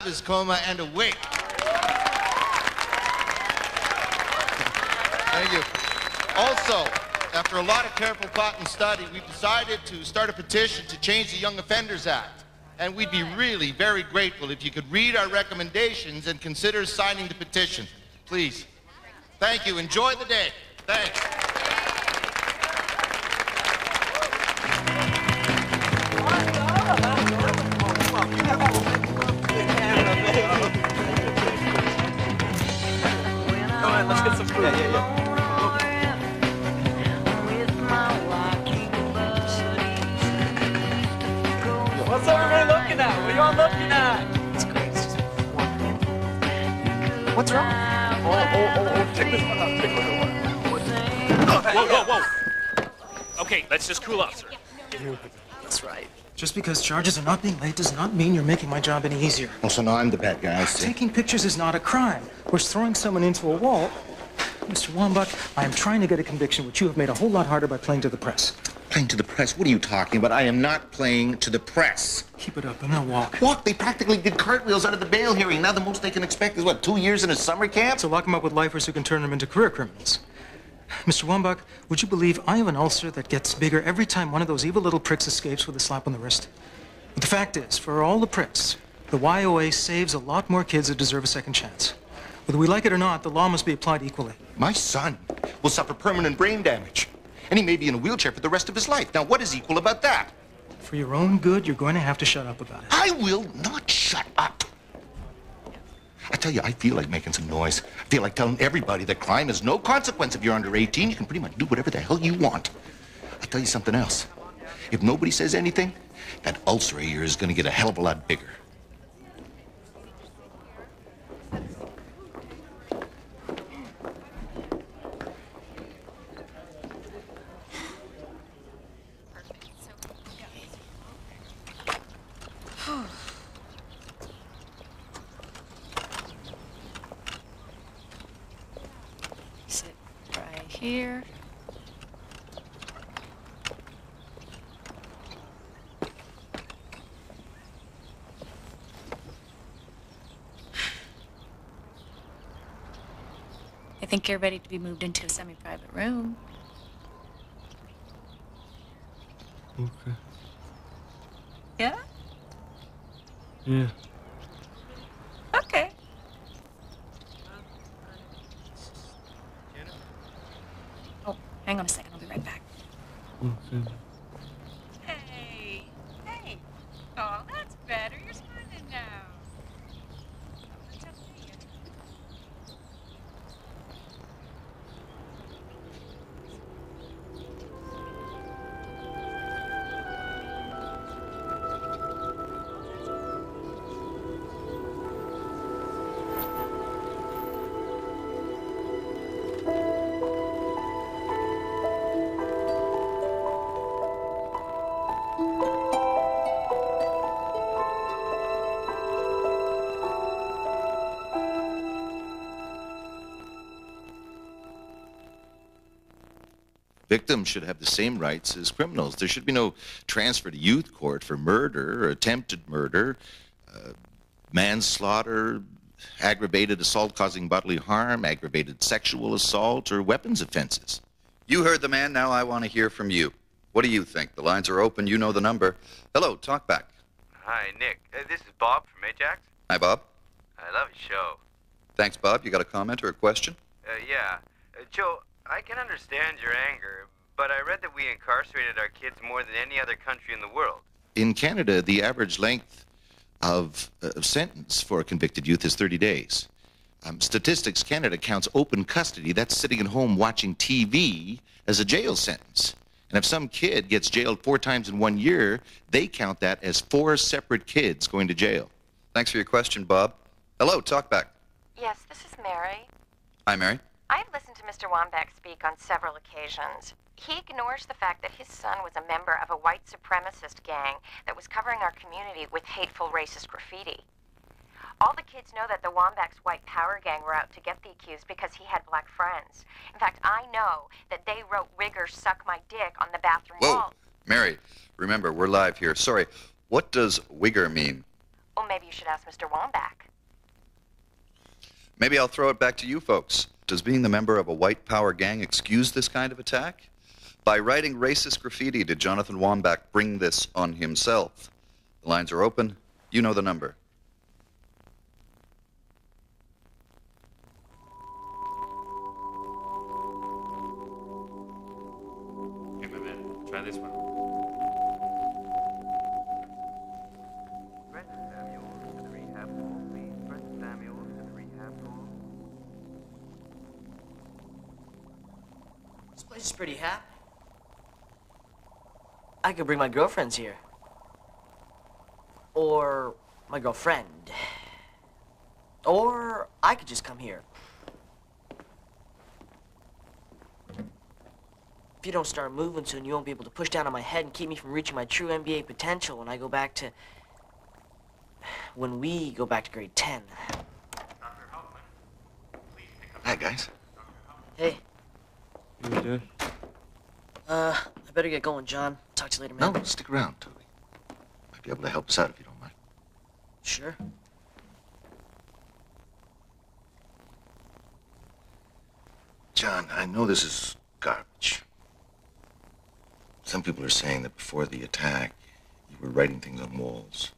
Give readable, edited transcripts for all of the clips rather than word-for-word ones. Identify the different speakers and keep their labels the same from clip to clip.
Speaker 1: his coma and awake. Thank you. Also, after a lot of careful thought and study, we've decided to start a petition to change the Young Offenders Act. And we'd be really very grateful if you could read our recommendations and consider signing the petition. Please. Thank you. Enjoy the day. Thanks.
Speaker 2: Come on, let's get some food. Yeah. What's everybody looking at? What are you all looking at? It's great. It's just what's wrong? Oh, check this one out. Take a look at one.
Speaker 3: Whoa. Okay, let's just cool off, sir.
Speaker 2: That's right.
Speaker 4: Just because charges are not being laid does not mean you're making my job any easier.
Speaker 1: Well, so now I'm the bad guy, I see.
Speaker 4: Taking pictures is not a crime. Whereas throwing someone into a wall... Mr. Wamback, I am trying to get a conviction which you have made a whole lot harder by playing to the press.
Speaker 1: Playing to the press? What are you talking about? I am not playing to the press.
Speaker 4: Keep it up and I'll walk.
Speaker 1: Walk? They practically did cartwheels out of the bail hearing. Now the most they can expect is, what, 2 years in a summer camp?
Speaker 4: So lock them up with lifers who can turn them into career criminals. Mr. Wamback, would you believe I have an ulcer that gets bigger every time one of those evil little pricks escapes with a slap on the wrist? But the fact is, for all the pricks, the YOA saves a lot more kids that deserve a second chance. Whether we like it or not, the law must be applied equally.
Speaker 1: My son will suffer permanent brain damage, and he may be in a wheelchair for the rest of his life. Now, what is equal about that?
Speaker 4: For your own good, you're going to have to shut up about it.
Speaker 1: I will not shut up. I tell you, I feel like making some noise. I feel like telling everybody that crime has no consequence if you're under 18. You can pretty much do whatever the hell you want. I tell you something else. If nobody says anything, that ulcer of yours is going to get a hell of a lot bigger.
Speaker 5: Sit right here. I think you're ready to be moved into a semi-private room.
Speaker 6: Okay.
Speaker 5: Yeah?
Speaker 6: Yeah.
Speaker 5: Okay. Oh, hang on a second. I'll be right back.
Speaker 6: Okay.
Speaker 5: Hey. Hey. Oh, that's better. You're smiling now. That's okay.
Speaker 1: Victims should have the same rights as criminals. There should be no transfer to youth court for murder or attempted murder, manslaughter, aggravated assault causing bodily harm, aggravated sexual assault, or weapons offenses.
Speaker 7: You heard the man. Now I want to hear from you. What do you think? The lines are open. You know the number. Hello, talk back.
Speaker 8: Hi, Nick. This is Bob from Ajax.
Speaker 7: Hi, Bob.
Speaker 8: I love your show.
Speaker 7: Thanks, Bob. You got a comment or a question?
Speaker 8: Yeah. Joe, I can understand your anger, but I read that we incarcerated our kids more than any other country in the world.
Speaker 1: In Canada, the average length of sentence for a convicted youth is 30 days. Statistics Canada counts open custody, that's sitting at home watching TV, as a jail sentence. And if some kid gets jailed 4 times in 1 year, they count that as 4 separate kids going to jail.
Speaker 7: Thanks for your question, Bob. Hello, talk back.
Speaker 9: Yes, this is Mary.
Speaker 7: Hi, Mary.
Speaker 9: I've listened to Mr. Wamback speak on several occasions. He ignores the fact that his son was a member of a white supremacist gang that was covering our community with hateful racist graffiti. All the kids know that the Wamback's white power gang were out to get the accused because he had black friends. In fact, I know that they wrote "Rigger suck my dick" on the bathroom
Speaker 7: Whoa,
Speaker 9: wall.
Speaker 7: Mary, remember, we're live here. Sorry, what does wigger mean?
Speaker 9: Well, maybe you should ask Mr. Wamback.
Speaker 7: Maybe I'll throw it back to you folks. Does being the member of a white power gang excuse this kind of attack? By writing racist graffiti, did Jonathan Wamback bring this on himself? The lines are open. You know the number.
Speaker 3: Here, my man. Try this one.
Speaker 10: This place is pretty happy. I could bring my girlfriends here. Or my girlfriend. Or I could just come here. If you don't start moving soon, you won't be able to push down on my head and keep me from reaching my true NBA potential when I go back to... when we go back to grade 10.
Speaker 1: Hi, guys.
Speaker 10: Hey.
Speaker 6: You good?
Speaker 10: I better get going, John. Talk to you later, man.
Speaker 1: No, stick around, Toby. Might be able to help us out if you don't mind.
Speaker 10: Sure.
Speaker 1: John, I know this is garbage. Some people are saying that before the attack, you were writing things on walls.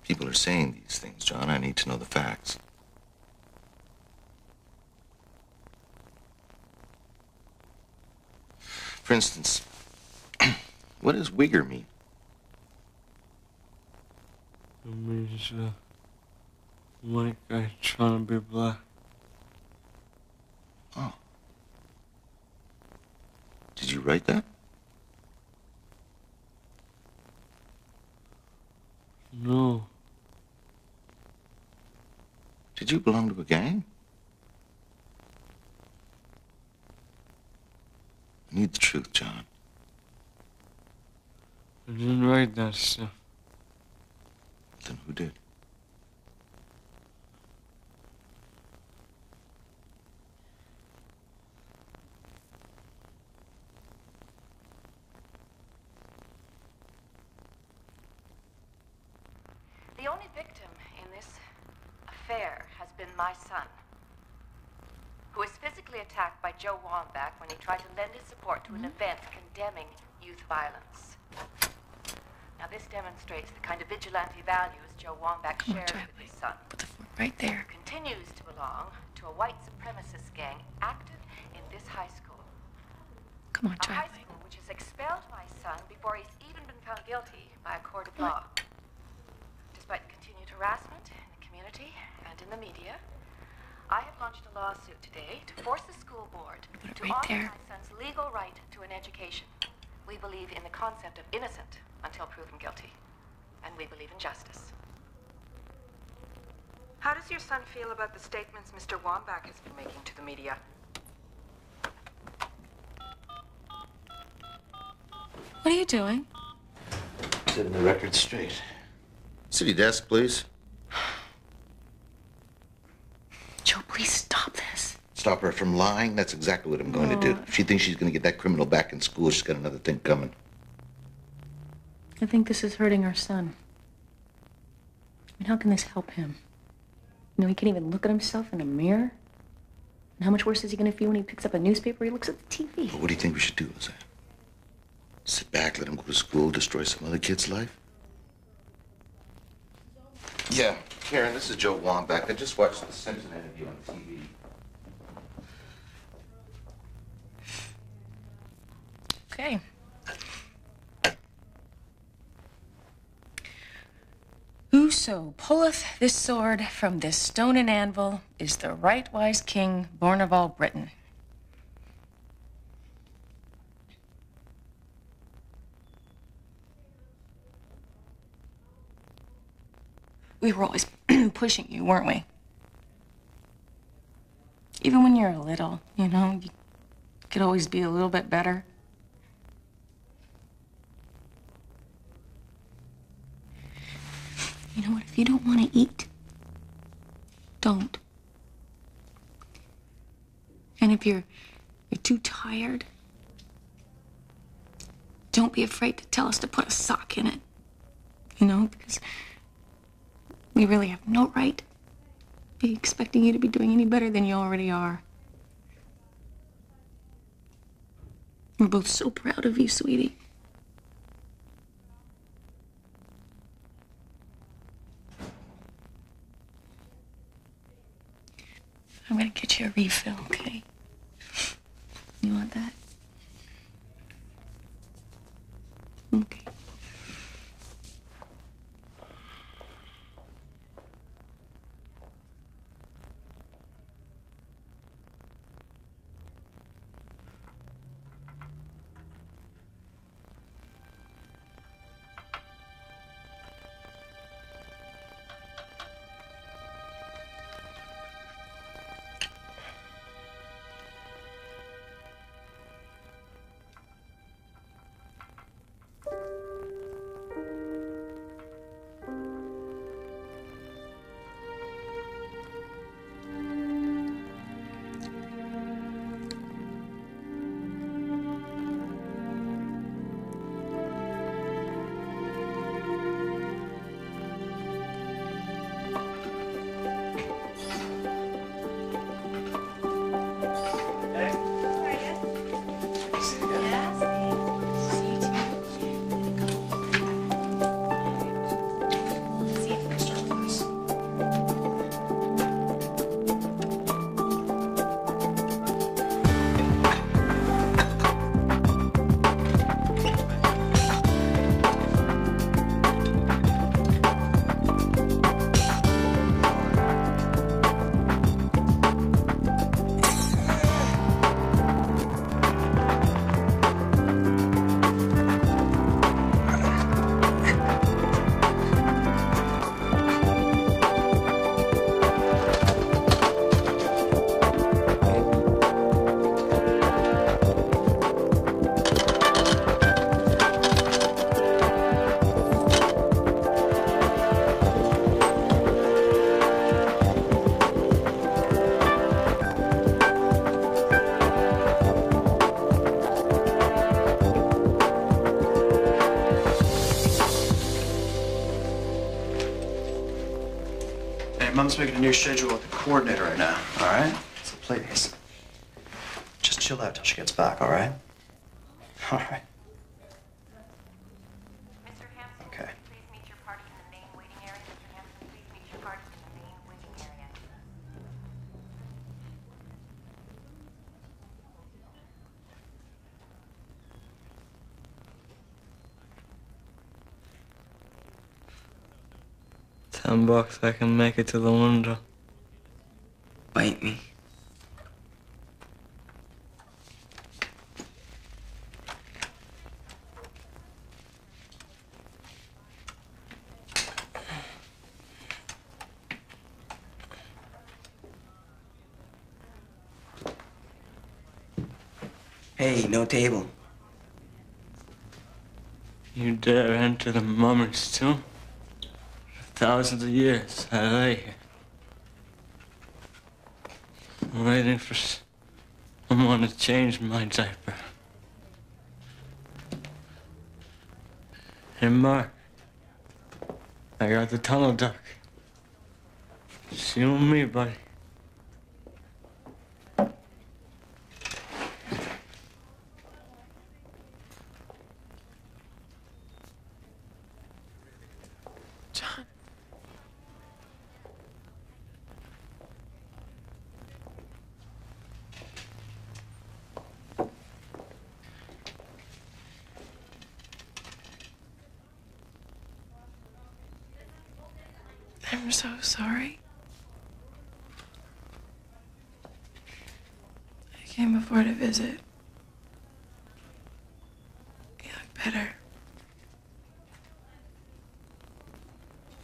Speaker 1: People are saying these things, John. I need to know the facts. For instance, what does wigger mean?
Speaker 6: It means, white guy trying to be black.
Speaker 1: Oh. Did you write that?
Speaker 6: No.
Speaker 1: Did you belong to a gang? I need the truth, John.
Speaker 6: I didn't write that stuff.
Speaker 1: Then who did?
Speaker 9: The only victim in this affair has been my son, who was physically attacked by Joe Wamback when he tried to lend his support to an event condemning youth violence. Now, this demonstrates the kind of vigilante values Joe Wamback shares with his son.
Speaker 5: Put the fork right there.
Speaker 9: Who continues to belong to a white supremacist gang active in this high school.
Speaker 5: Come on,
Speaker 9: A high
Speaker 5: try.
Speaker 9: school which has expelled my son before he's even been found guilty by a court of law. Despite continued harassment in the community and in the media, I have launched a lawsuit today to force the school board to
Speaker 5: right
Speaker 9: honor
Speaker 5: there.
Speaker 9: my son's legal right to an education. We believe in the concept of innocent until proven guilty, and we believe in justice.
Speaker 11: How does your son feel about the statements Mr. Wamback has been making to the media?
Speaker 5: What are you doing?
Speaker 1: Setting the record straight. City desk, please.
Speaker 5: Joe, please stop this.
Speaker 1: Stop her from lying? That's exactly what I'm going to do. If she thinks she's going to get that criminal back in school, she's got another thing coming.
Speaker 5: I think this is hurting our son. I mean, how can this help him? You know, he can't even look at himself in a mirror. And how much worse is he going to feel when he picks up a newspaper or he looks at the TV?
Speaker 1: But what do you think we should do, Lizanne? Sit back, let him go to school, destroy some other kid's life? Yeah, Karen, this is Joe Wamback. I just watched the Simpson interview on TV.
Speaker 5: Okay. Whoso pulleth this sword from this stone and anvil is the right wise king born of all Britain. We were always pushing you, weren't we? Even when you're little, you know, you could always be a little bit better. You know what? If you don't want to eat, don't. And if you're too tired, don't be afraid to tell us to put a sock in it. You know, because we really have no right to be expecting you to be doing any better than you already are. We're both so proud of you, sweetie. I'm gonna get you a refill, okay? You want that? Okay.
Speaker 12: Mom's making a new schedule with the coordinator right now, all right? So please, just chill out till she gets back, all right? All right.
Speaker 9: Mr. Hampson,
Speaker 12: okay.
Speaker 9: Please meet your party in the main waiting area. Mr. Hampson, please meet your party in the main waiting area.
Speaker 6: $10, I can make it to the window.
Speaker 10: Bite me. Hey, no table.
Speaker 6: You dare enter the mummy's tomb? For thousands of years, I lay here. Waiting for someone to change my diaper. Hey, Mark. I got the tunnel duck. It's you and me, buddy.
Speaker 13: John. I'm so sorry. I came before to visit. You look better.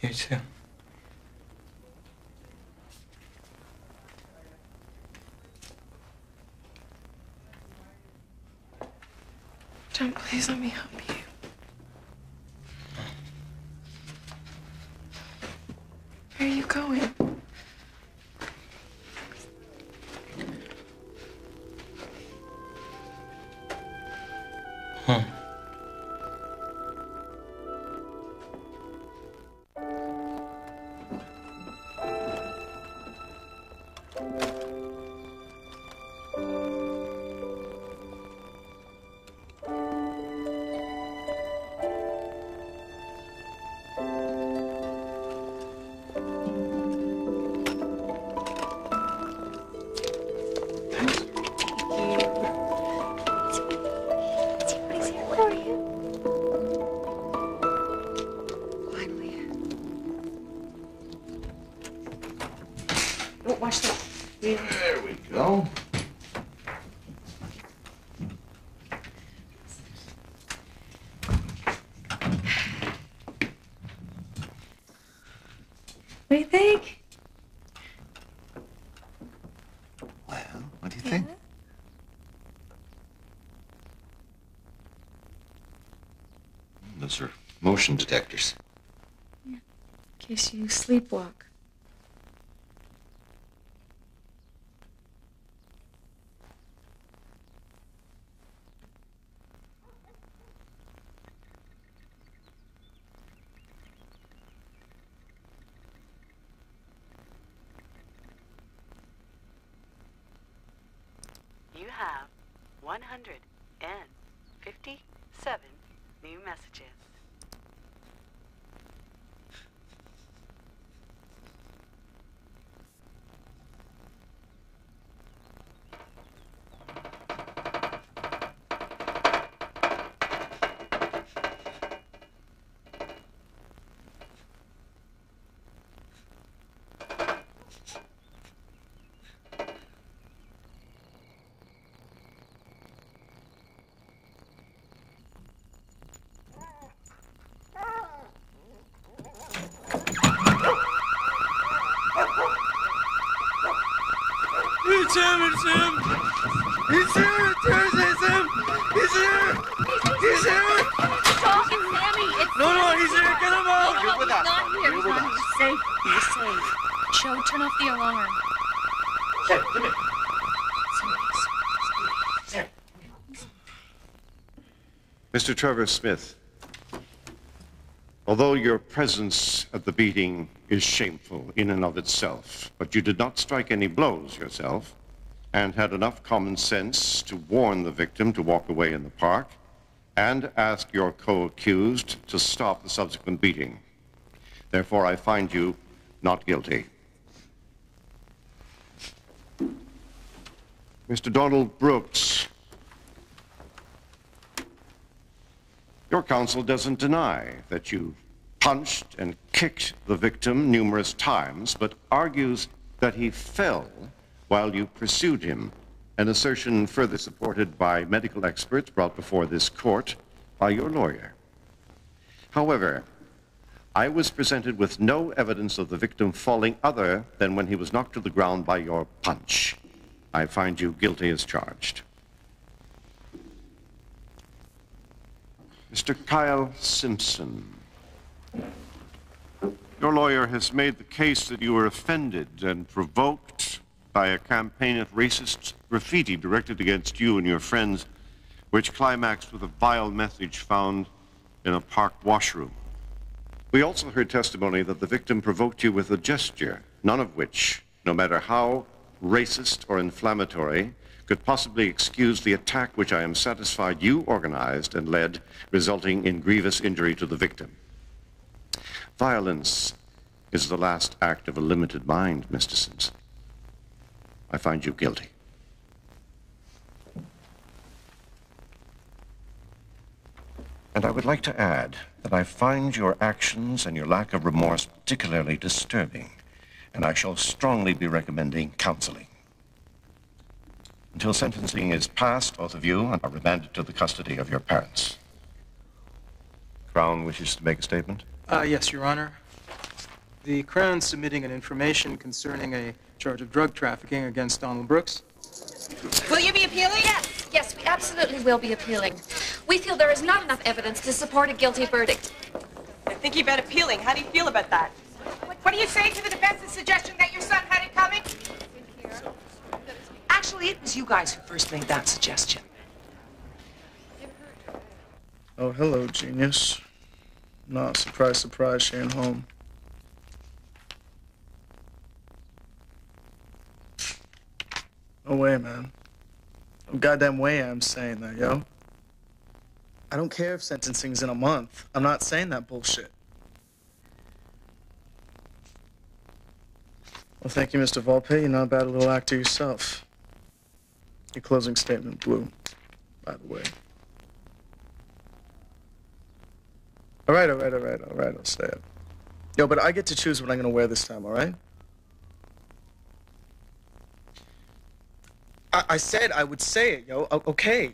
Speaker 6: You too.
Speaker 13: John, please let me help you. Where are you going?
Speaker 6: Home.
Speaker 5: watch that.
Speaker 1: There we go.
Speaker 5: What do you think?
Speaker 1: Well, what do you think? Those are motion detectors.
Speaker 5: Yeah. In case you sleepwalk.
Speaker 14: You have 157 new messages.
Speaker 6: It's him! It's him! He's here! It's him! He's here! He's here!
Speaker 9: Talk, it's Sammy. It's
Speaker 6: No, he's here! Get him out!
Speaker 9: You're with us. Not here. He's not here. He's safe. He's safe. Joe, turn off the alarm.
Speaker 12: Hey, come here.
Speaker 15: Mr. Trevor Smith, although your presence at the beating is shameful in and of itself, but you did not strike any blows yourself and had enough common sense to warn the victim to walk away in the park and ask your co-accused to stop the subsequent beating. Therefore, I find you not guilty. Mr. Donald Brooks, your counsel doesn't deny that you punched and kicked the victim numerous times, but argues that he fell while you pursued him, an assertion further supported by medical experts brought before this court by your lawyer. However, I was presented with no evidence of the victim falling other than when he was knocked to the ground by your punch. I find you guilty as charged. Mr. Kyle Simpson, your lawyer has made the case that you were offended and provoked by a campaign of racist graffiti directed against you and your friends, which climaxed with a vile message found in a park washroom. We also heard testimony that the victim provoked you with a gesture, none of which, no matter how racist or inflammatory, could possibly excuse the attack which I am satisfied you organized and led, resulting in grievous injury to the victim. Violence is the last act of a limited mind, Mr. Simpson. I find you guilty. And I would like to add that I find your actions and your lack of remorse particularly disturbing, and I shall strongly be recommending counseling. Until sentencing is passed, both of you are remanded to the custody of your parents. Crown wishes to make a statement?
Speaker 4: Yes, Your Honor. The Crown's submitting an information concerning a charge of drug trafficking against Donald Brooks.
Speaker 16: Will you be appealing?
Speaker 9: Yes, we absolutely will be appealing. We feel there is not enough evidence to support a guilty verdict.
Speaker 16: I think you bet appealing. How do you feel about that?
Speaker 11: What do you say to the defense's suggestion that your son had it coming?
Speaker 16: Actually, it was you guys who first made that suggestion.
Speaker 6: Oh, hello, genius. No, surprise, surprise, Shane home. No way, man. No goddamn way I'm saying that, yo. I don't care if sentencing's in a month. I'm not saying that bullshit. Well, thank you, Mr. Volpe. You're not a bad little actor yourself. Your closing statement blew, by the way. All right, I'll say it. Yo, but I get to choose what I'm gonna wear this time, all right? I said I would say it, yo. Okay.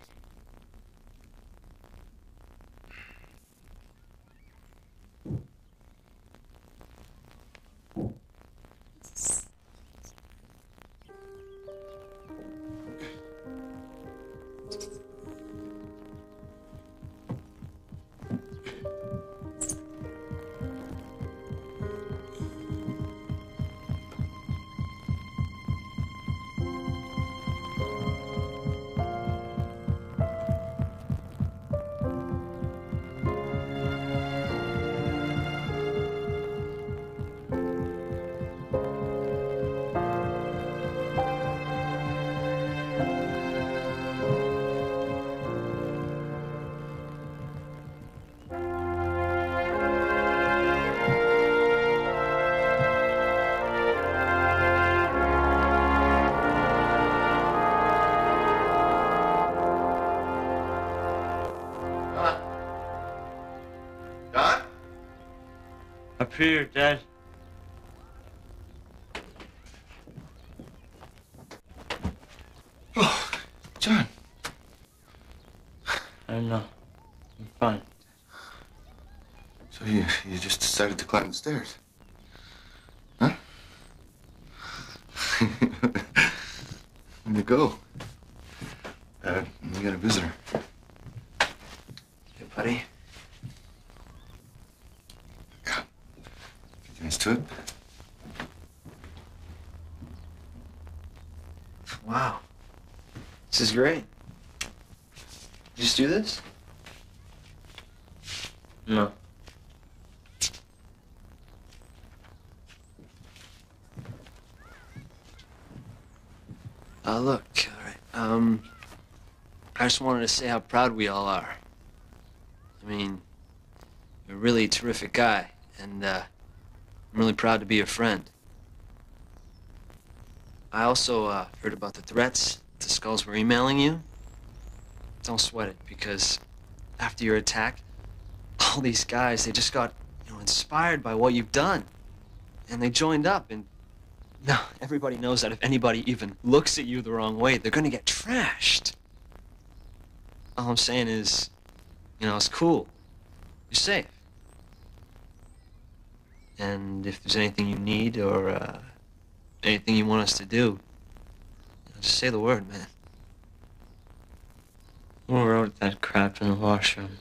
Speaker 17: Up here, Dad.
Speaker 1: Oh, John.
Speaker 17: I don't know. I'm fine.
Speaker 1: So you just decided to climb the stairs? Huh? Where'd you go? We got a visitor.
Speaker 12: Hey, buddy.
Speaker 1: Yeah. Get used to it.
Speaker 12: Wow. This is great. You just do this?
Speaker 17: No.
Speaker 12: Look, all right. I just wanted to say how proud we all are. I mean, you're a really terrific guy, and I'm really proud to be your friend. I also heard about the threats the Skulls were emailing you. Don't sweat it, because after your attack, all these guys, they just got, inspired by what you've done. And they joined up, and now everybody knows that if anybody even looks at you the wrong way, they're gonna get trashed. All I'm saying is, it's cool. You're safe. And if there's anything you need or anything you want us to do, just say the word, man.
Speaker 17: Who wrote that crap in the washroom?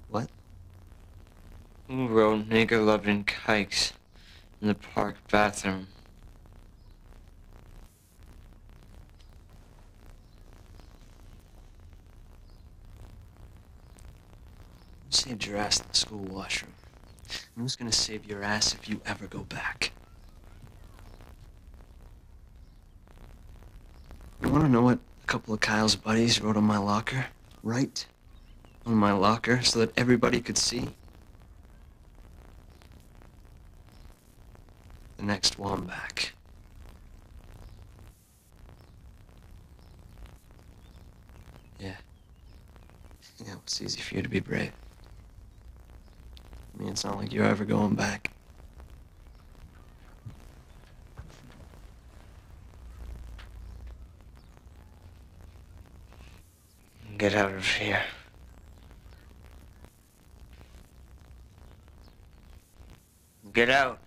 Speaker 12: What?
Speaker 17: Who wrote nigger-loving kikes in the park bathroom?
Speaker 12: You saved your ass in the school washroom. And who's gonna save your ass if you ever go back? You wanna know what a couple of Kyle's buddies wrote on my locker? Right on my locker so that everybody could see? The next Wamback. Yeah, it's easy for you to be brave. I mean, it's not like you're ever going back.
Speaker 17: Get out of here. Get out.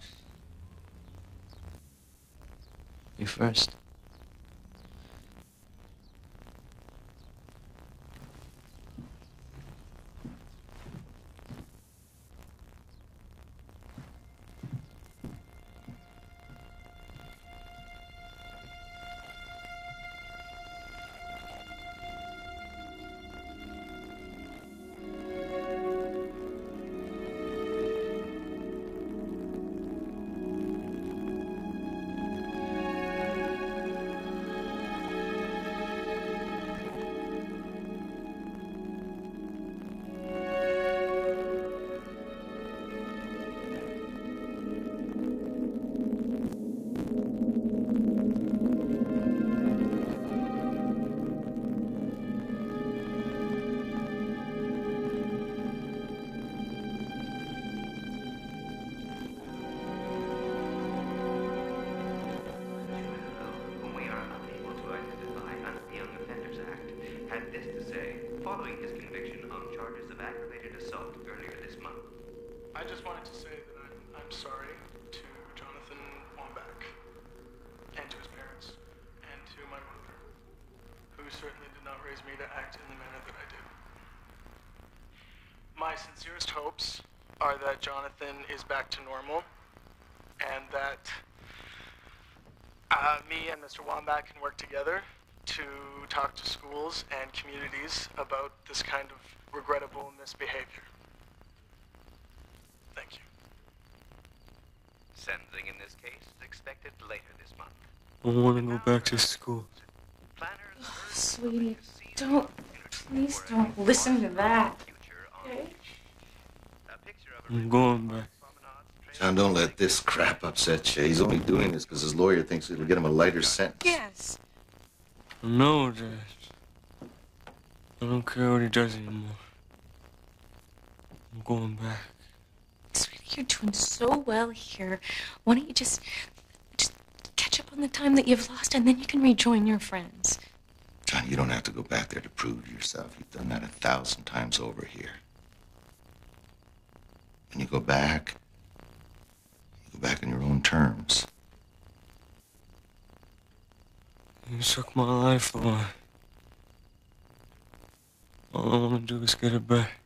Speaker 12: You first.
Speaker 8: of aggravated assault earlier this month.
Speaker 6: I just wanted to say that I'm sorry to Jonathan Wamback and to his parents and to my mother, who certainly did not raise me to act in the manner that I did. My sincerest hopes are that Jonathan is back to normal and that me and Mr. Wamback can work together to talk to schools and communities about this kind of regrettable misbehavior. Thank you.
Speaker 8: Sentencing in this case is expected later this month.
Speaker 12: I want to go back to school.
Speaker 5: Oh, sweetie, please don't listen to that. Okay?
Speaker 12: I'm going back.
Speaker 1: John, don't let this crap upset you. He's only doing this because his lawyer thinks it'll get him a lighter sentence.
Speaker 16: Yes.
Speaker 12: No, Dad. I don't care what he does anymore. I'm going back.
Speaker 5: Sweetie, you're doing so well here. Why don't you just catch up on the time that you've lost, and then you can rejoin your friends.
Speaker 1: John, you don't have to go back there to prove yourself. You've done that 1,000 times over here. When you go back on your own terms.
Speaker 12: You took my life away. All I want to do is get it back.